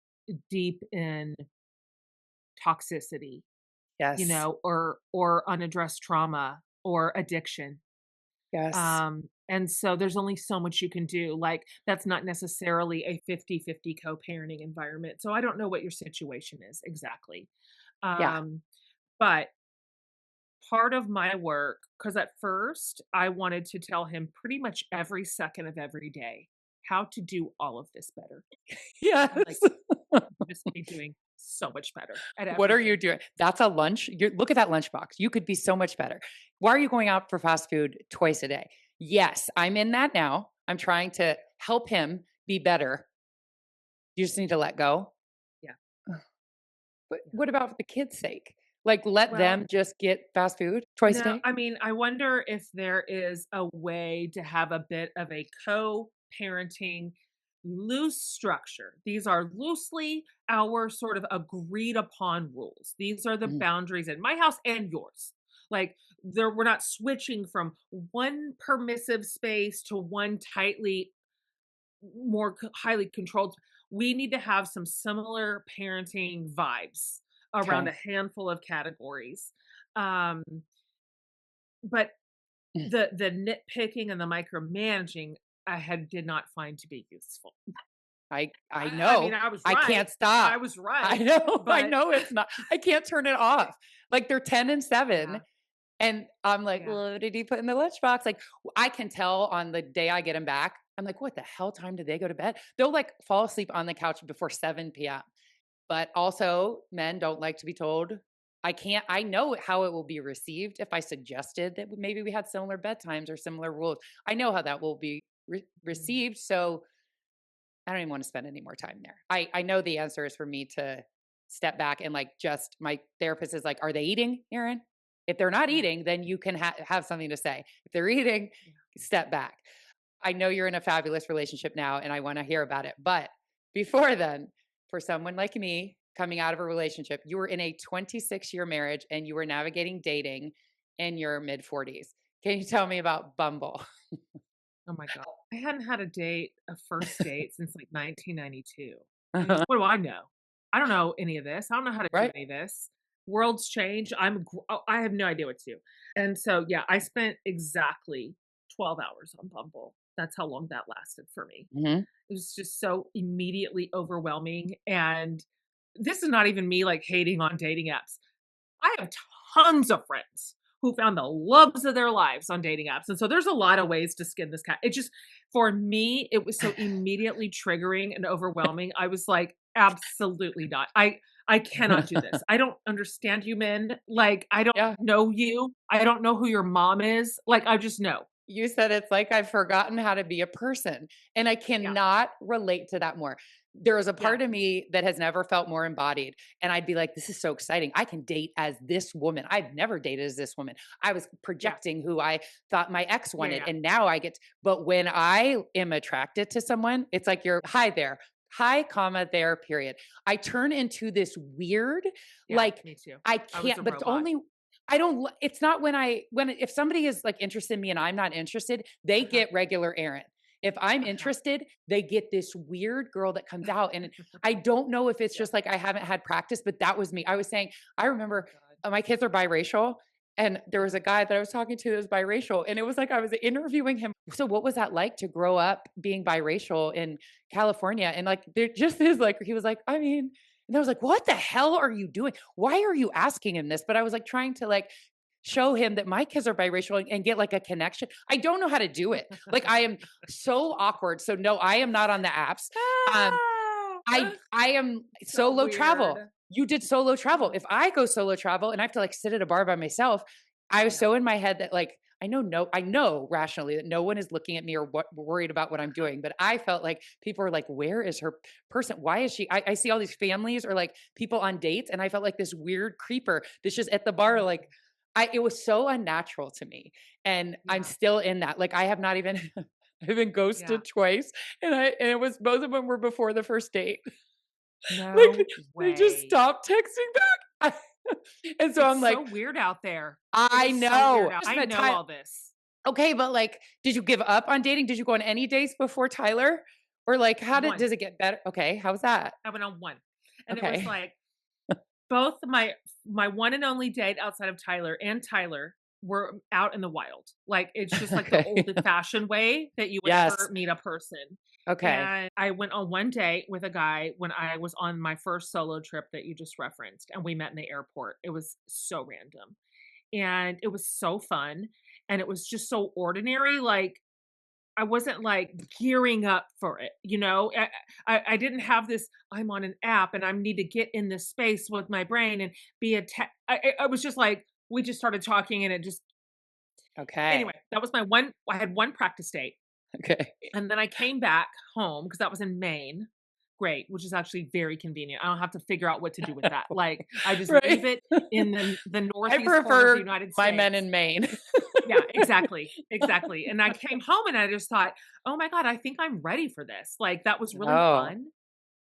deep in toxicity, Yes. or unaddressed trauma or addiction. Yes. And so there's only so much you can do. Like, that's not necessarily a 50-50 co-parenting environment. So I don't know what your situation is exactly. Yeah. Um, but part of my work, because at first I wanted to tell him pretty much every second of every day how to do all of this better. Like, Yes. just be doing so much better at What are you everything. doing? That's a lunch. Look at that lunchbox. You could be so much better. Why are you going out for fast food twice a day? Yes, I'm in that now. I'm trying to help him be better. You just need to let go. Yeah, Ugh. But yeah. what about for the kids' sake? Like, let Well, them just get fast food twice a no, day? I mean, I wonder if there is a way to have a bit of a co-parenting loose structure. These are loosely our sort of agreed upon rules. These are the Mhm. boundaries in my house and yours. Like, we're not switching from one permissive space to one tightly more highly controlled. We need to have some similar parenting vibes around a Okay. handful of categories. Um, but Mm. the nitpicking and the micromanaging did not find to be useful. I I mean, know. I was I right. can't stop. I was I right, know. I but know it's not. I can't turn it I off. Like they're 10 and 7. yeah, And I'm like, yeah, "Well, what did he put in the lunchbox?" Like, I can tell on the day I get him back, I'm like, "What the hell time did they go to bed?" They'll, like, fall asleep on the couch before 7 p.m. But also, men don't like to be told. I know how it will be received if I suggested that maybe we had similar bedtimes or similar rules. I know how that will be mm, received, so I don't even wanna spend any more time there. I know the answer is for me to step back and, like, just my therapist is like, "Are they eating, Erin? If they're not yeah, eating, then you can have something to say. If they're eating, yeah, step back." I know you're in a fabulous relationship now, and I wanna hear about it, but before then, for someone like me coming out of a relationship, you were in a 26-year marriage, and you were navigating dating in your mid-40s. Can you tell me about Bumble? oh my god. I hadn't had a first date since, like, 1992. Uh-huh. What do I know? I don't know any of this. I don't know how to do Right? any of this. World's changed. I have no idea what to do. And so, yeah, I spent exactly 12 hours on Bumble. That's how long that lasted for me. Mhm. It was just so immediately overwhelming, and this is not even me, like, hating on dating apps. I have tons of friends who found the loves of their lives on dating apps, and so there's a lot of ways to skin this cat. It just for me, it was so immediately triggering and overwhelming. I was like, "Absolutely not. I cannot do this. I don't understand you men. Like, I don't Yeah. know you. I don't know who your mom is. Like, I just know." You said it's like I've forgotten how to be a person, and I Yeah. cannot relate to that more. there is a Yeah, part of me that has never felt more embodied. And I'd be like, this is so exciting. I can date as this woman. I've never dated as this woman. I was yeah, projecting who I thought my ex yeah, wanted. yeah. And now I get, but when I am attracted to someone, it's like you're hi there, hi, comma, there, period. I turn into this weird, Yeah, like, me too. I I was can't, a but it's robot. only, I don't, it's not when if somebody is like interested in me and I'm not interested, they Uh-huh, get regular Aaron. If I'm uh-huh. interested, they get this weird girl that comes out. And I don't know if it's Yeah. just like I haven't had practice, but that was me. I was saying, I Oh remember god. my kids are biracial. And there was Uh-huh. a guy that I was talking to that was biracial. And it was like I was interviewing him. So, what was that like to grow up being biracial in California? And like, there just is like, he was like, I mean, and I was like, what the hell are you doing? Why are you asking him this? But I was like trying to like show him that my kids are biracial and get like a connection. I don't know how to do it. Like I am so awkward. So no, I am not on the apps. Um, Ah! I am So solo travel. weird. You did solo travel. Oh, If I go solo travel and I have to like sit at a bar by myself, I was yeah. so in my head that like I know rationally that no one is looking at me or what worried about what I'm Uh-huh. doing. But I felt like people are like, where is her person? Why is she? I see all these families or like people on dates, and I felt like this weird creeper that's just at the bar, like Oh, it was so unnatural to me. And I'm yeah, still in that. Like I have not even I've been yeah. ghosted twice. And it was both of them were before the first date. Like, No they just way. stopped texting back. And so It's I'm so like, weird out there. It "I is so weird know." out Just I met know Ty all this. okay, but, like, did you give up on dating? Did you go on any dates before Tyler? Or, like, how did 1. does it get better? Okay, how's that? I went on 1. And it was Okay. like both my one and only date outside of Tyler and Tyler were out in the wild. Like, it's just like the Okay. old fashioned way that you would Yes. ever meet a person. Okay. And I went on one date with a guy when I was on my first solo trip that you just referenced, and we met in the airport. It was so random, and it was so fun, and it was just so ordinary, like, I wasn't, like, gearing up for it, you know? I didn't have this, "I'm on an app, and I need to get in this space with my brain and be a tech." I was just like we just started talking, and it just anyway, Okay. that was my one I had one practice date, Okay. and then I came back home because that was in Maine. Great, which is actually very convenient. I don't have to figure out what to do with that. Like, I just leave Right. it in the I northeast corner of the prefer United my men in States. Maine. Yeah, exactly, exactly, and I came home and I just thought, "Oh my god, I think I'm ready for this." Like, that was really Oh, fun,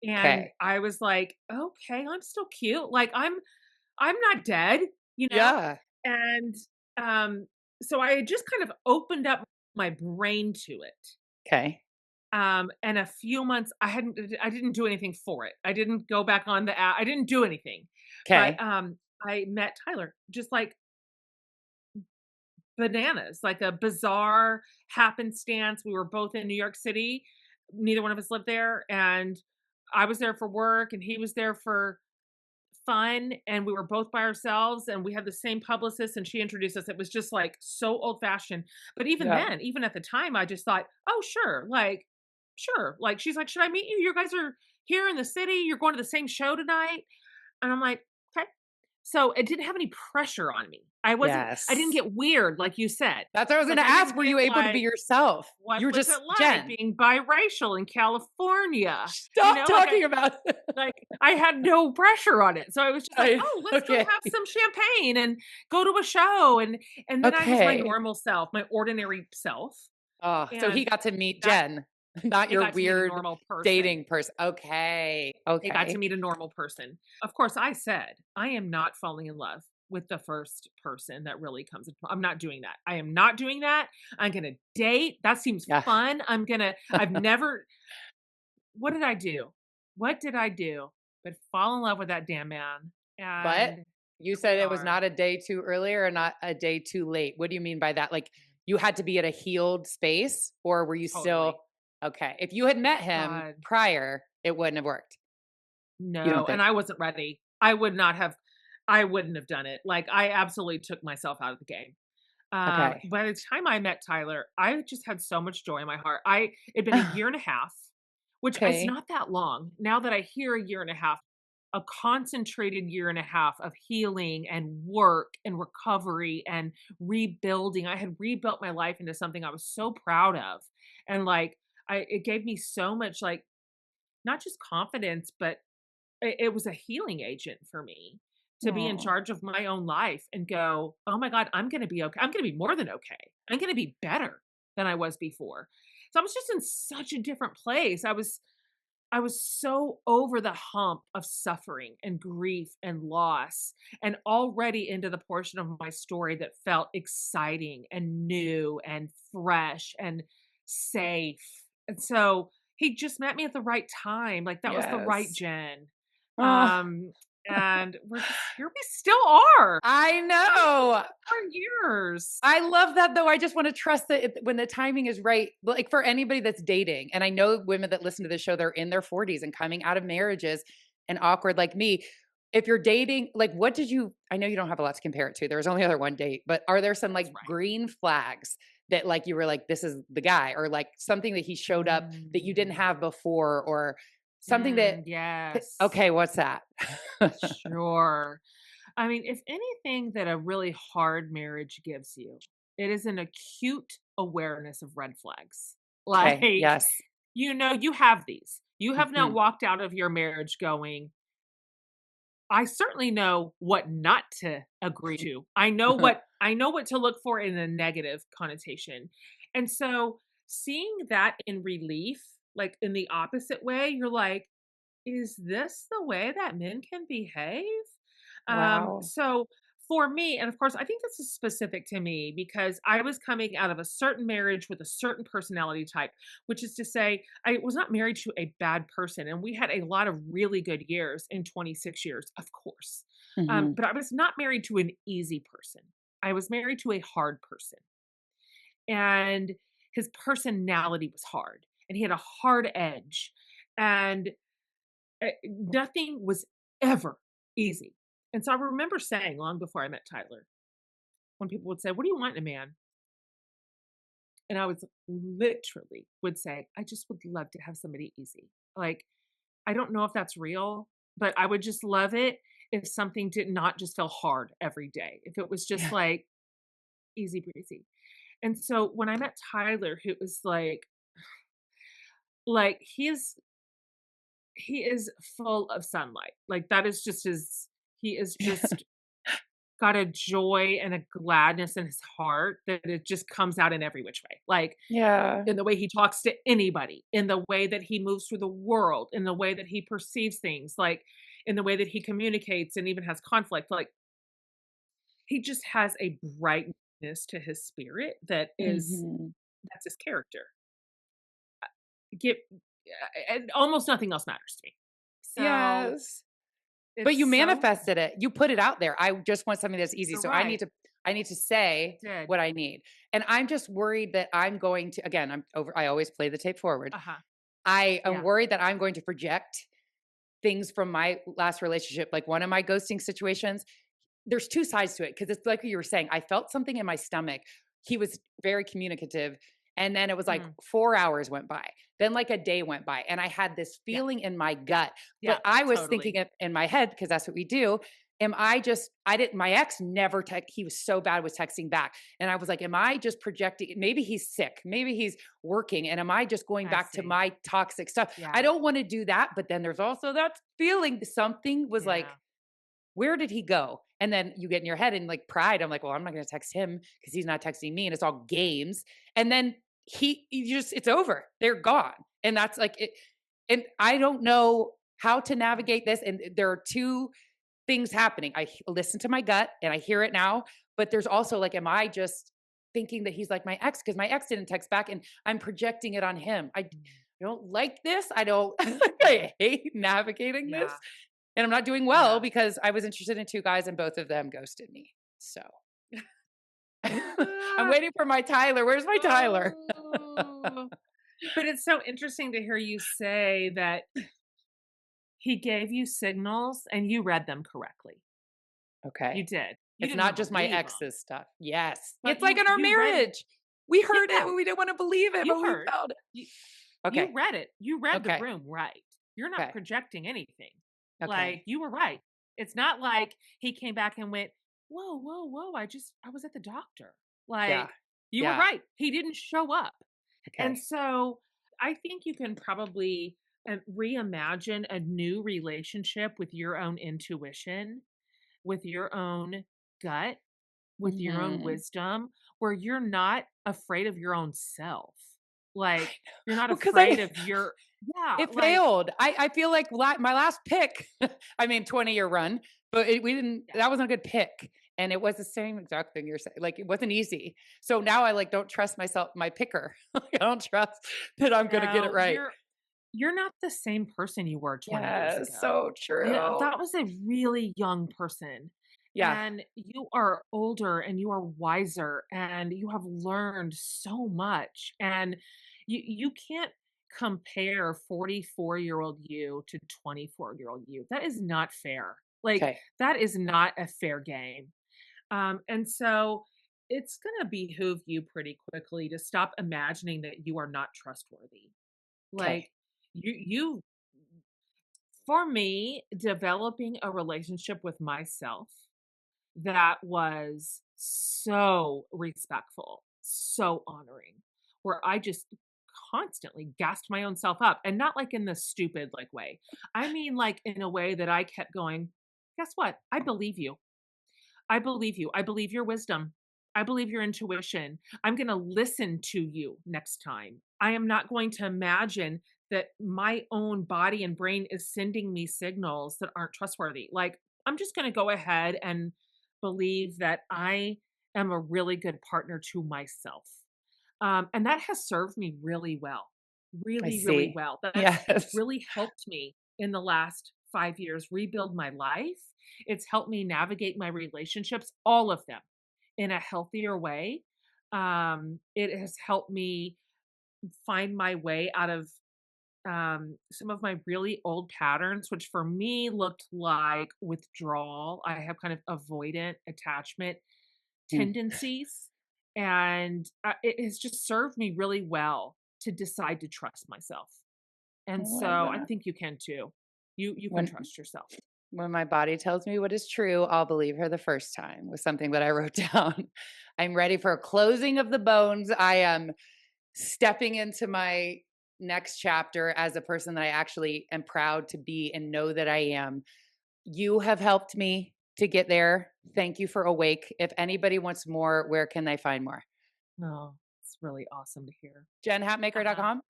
and okay. I was like, "Okay, I'm still cute." Like, I'm not dead, you know? Yeah. And, um, so I just kind of opened up my brain to it. Okay. And a few months I didn't do anything for it. I didn't go back on the app. I didn't do anything. But, Okay. I met Tyler, just like bananas, like a bizarre happenstance. We were both in New York City. Neither one of us lived there, and I was there for work, and he was there for fun, and we were both by ourselves, and we had the same publicist, and she introduced us. It was just, like, so old-fashioned, but even Yeah. then, even at the time, I just thought, "Oh, sure," like, "Sure," like, she's like, "Should I meet you? You guys are here in the city, you're going to the same show tonight?" And I'm like, "'Kay." So, it didn't have any pressure on me. I didn't Yes. get weird like you said. That's what I was Like, gonna I ask. didn't Were get, you able to be like, yourself? You "What were was it just like Jen. being biracial in California?" You Stop know, like, talking about it. I had no pressure on it. So I was just like, I "Oh, let's go okay. have some champagne and go to a show." And then I was my Okay. normal self, my ordinary self, Oh, so he and got to meet that Jen, not he your got to meet a weird normal person. dating person. Okay. He got to Okay. meet a normal person. Of course, I said, "I am not falling in love with the first person that really comes into I'm not doing that. I am not doing that. I'm gonna date. That seems Yeah. fun. I've never what did I do? What did I do but fall in love with that damn man? But And you here we said it was are. not a day too early or not a day too late. What do you mean by that? Like, you had to be at a healed space, or were you still Totally. okay? If you had met him God, prior, it wouldn't have worked. You don't no, and think? I wasn't ready. I wouldn't have done it. Like, I absolutely took myself out of the game. Okay. By the time I met Tyler, I just had so much joy in my heart. It'd been a year and a half, which is Okay. not that long. Now that I hear a year and a half, a concentrated year and a half of healing and work and recovery and rebuilding. I had rebuilt my life into something I was so proud of. And like it gave me so much like not just confidence, but it was a healing agent for me to be in Oh, charge of my own life and go, "Oh my god, I'm gonna be okay. I'm gonna be more than okay. I'm gonna be better than I was before." So I was just in such a different place. I was so over the hump of suffering and grief and loss, and already into the portion of my story that felt exciting and new and fresh and safe. And so he just met me at the right time. Like that was the right yes. Jen. Oh, Um, and we're just here we still are. I After know. 4 years. I love that though. I just want to trust that when the timing is right, like for anybody that's dating, and I know women that listen to the show, they're in their 40s and coming out of marriages and awkward like me. If you're dating, like what did you, I know you don't have a lot to compare it to. There was only other one date, but are there some That's like right. green flags that like you were like, this is the guy, or like something that he showed up that you didn't Mm. have before, or something that, Yes. okay, what's that? Sure. I mean, if anything that a really hard marriage gives you, it is an acute awareness of red flags. Okay. Like, Yes. you have these. You have not Mhm. walked out of your marriage going, I certainly know what not to agree to. I know what to look for in a negative connotation. And so seeing that in relief, like in the opposite way, you're like, is this the way that men can behave? Wow. So for me, and of course, I think this is specific to me because I was coming out of a certain marriage with a certain personality type, which is to say, I was not married to a bad person. And we had a lot of really good years in 26 years, of course. Mhm. But I was not married to an easy person. I was married to a hard person. And his personality was hard and he had a hard edge. And nothing was ever easy. And so I remember saying long before I met Tyler, when people would say, "What do you want in a man?" And I was literally would say, "I just would love to have somebody easy." Like, I don't know if that's real, but I would just love it if something did not just feel hard every day. If it was just Yeah. like easy breezy. And so when I met Tyler, who was like he is full of sunlight. Like that is just his he is just got a joy and a gladness in his heart that it just comes out in every which way. Like, Yeah. in the way he talks to anybody, in the way that he moves through the world, in the way that he perceives things, like, in the way that he communicates and even has conflict, like, he just has a brightness to his spirit Mhm. that's his character. Get and almost nothing else matters to me. So, Yes. But it's you so manifested it. You put it out there. I just want something that's easy. you're So right. I need to I say did. what I need. And I'm just worried that I'm going to, again, I always play the tape forward. Uh-huh. I am Yeah. worried that I'm going to project things from my last relationship, like one of my ghosting situations. There's 2 sides to it because it's like what you were saying. I felt something in my stomach. He was very communicative, and then it was like Mm. 4 hours went by. Then like a day went by, and I had this Yeah. feeling in my Yeah. gut, Yeah. but I was thinking Totally. it in my head because that's what we do. Am I just I didn't my ex never text he was so bad with texting back. And I was like, am I just projecting? Maybe he's sick. Maybe he's working. And am I just going I back to see. my toxic stuff? I Yeah. don't want to do that. But then there's also that feeling something was like, Yeah. where did he go? And then you get in your head and like pride. I'm like, well, I'm not going to text him because he's not texting me, and it's all games. And then you just, it's over. They're gone, and that's like it. And I don't know how to Mm. navigate this. And there are two things happening. Listen to my gut, and I hear it now. But there's also like, am I just thinking that he's like my ex because my ex didn't text back, and I'm projecting it on him? I Mm. don't like this. I don't. Yeah. I hate navigating this. Yeah. And I'm not doing well Yeah. because I was interested in 2 guys and both of them ghosted me. So I'm Ah, waiting for my Tyler. Where's my Tyler? oh. But it's so interesting to hear you say that he gave you signals and you read them correctly. You Okay. did. You It's didn't not even just my believe them, ex's stuff. Yes. but It's like you in our you read marriage. We heard it, yeah, but we didn't want to believe it, you but we heard. felt it. You Okay. you read it. You read the Okay. room right. You're not Okay. projecting anything. Like, Okay. you were right. It's not like he came back and went, "Whoa, whoa, whoa, I was at the doctor." Yeah. Like, you were Yeah. right. He didn't show up. And Okay. so, I think you can probably and reimagine a new relationship with your own intuition, with your own gut, with your own Mhm. wisdom, where you're not afraid of your own self. Like, you're not Well, because afraid of your yeah, it like failed. I feel like my last pick, I mean, 20-year run, but we didn't, yeah. that wasn't a good pick. And it was the same exact thing you're saying. Like, it wasn't easy. So now I like don't trust myself, my picker. I don't trust that I'm going to get it No, right. you're not the same person you were 20 years Yes, ago. so Yeah, true. that was a really young person, Yeah. and you are older, and you are wiser, and you have learned so much, and you can't compare 44-year-old you to 24-year-old you. That is not fair. Like, Okay. that is not a fair game. And so it's gonna behoove you pretty quickly to stop imagining that you are not trustworthy. Okay. Like, you for me, developing a relationship with myself that was so respectful, so honoring, where I just constantly gassed my own self up, and not like in the stupid, like, way. I mean, like, in a way that I kept going, "Guess what? I believe you. I believe you. I believe your wisdom. I believe your intuition. I'm going to listen to you next time. I am not going to imagine that my own body and brain is sending me signals that aren't trustworthy. Like, I'm just going to go ahead and believe that I am a really good partner to myself. And that has served me really well, I really, really see. well. That's Yes. really helped me in the last 5 years rebuild my life. It's helped me navigate my relationships, all of them, in a healthier way. It has helped me find my way out of some of my really old patterns, which for me looked like withdrawal. I have kind of avoidant attachment Mm. tendencies, and it has just served me really well to decide to trust myself. I And love so I that. think you can too. You can When trust yourself. when my body tells me what is true, I'll believe her the first time was something that I wrote down. I'm ready for a closing of the bones. I am stepping into my next chapter as a person that I actually am proud to be and know that I am. You have helped me to get there. Thank you for Awake. If anybody wants more, where can they find more? No, it's really awesome to hear. Uh-huh. JenHatmaker.com?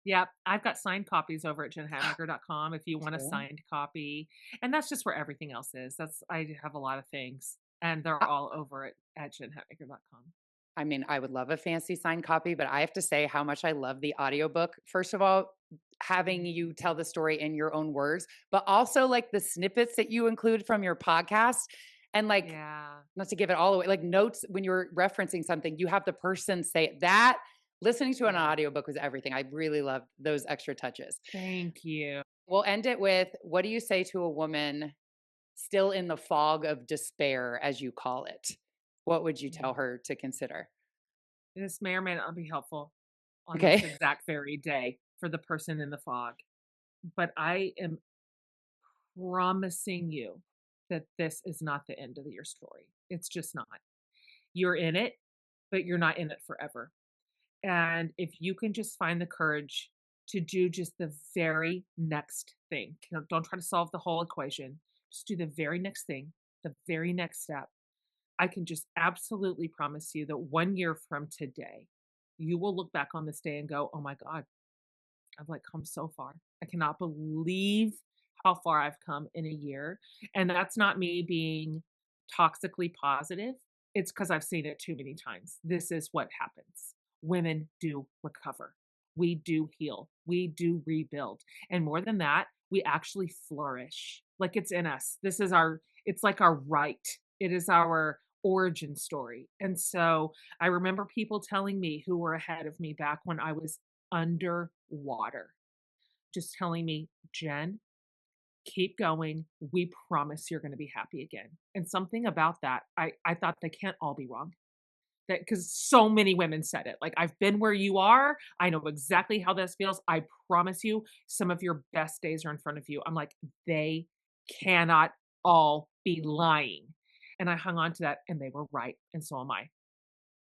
Yep, I've got signed copies over at jenhatmaker.com if you want a Cool. signed copy, and that's just where everything else is. That's I have a lot of things, and they're Uh, all over at jenhatmaker.com. I mean, I would love a fancy signed copy, but I have to say how much I love the audiobook. First of all, having you Mhm. tell the story in your own words, but also like the snippets that you include from your podcast and like Yeah. not to give it all away, like notes when you're referencing something, you have the person say that. Listening to an Yeah. audiobook was everything. I really love those extra touches. Thank you. We'll end it with what do you say to a woman still in the fog of despair, as you call it? What would you tell Yeah. her to consider? This may or may not be helpful on this Okay. exact very day for the person in the fog, but I am promising you that this is not the end of your story. It's just not. You're in it, but you're not in it forever. And if you can just find the courage to do just the very next thing, don't try to solve the whole equation, just do the very next thing, the very next step. I can just absolutely promise you that 1 year from today, you will look back on this day and go, oh my God, I've like come so far. I cannot believe how far I've come in a year. And that's not me being toxically positive. It's because I've seen it too many times. This is what happens. Women do recover. We do heal. We do rebuild. And more than that, we actually flourish. Like it's in us. This is it's like our right. It is our origin story. And so I remember people telling me who were ahead of me back when I was underwater, just telling me, "Jen, keep going. We promise you're gonna be happy again." And something about that, I thought they can't all be wrong. That because so many women said it. Like, "I've been where you are. I know exactly how this feels. I promise you, some of your best days are in front of you." I'm like, "They cannot all be lying." And I hung on to that, and they were right, and so am I.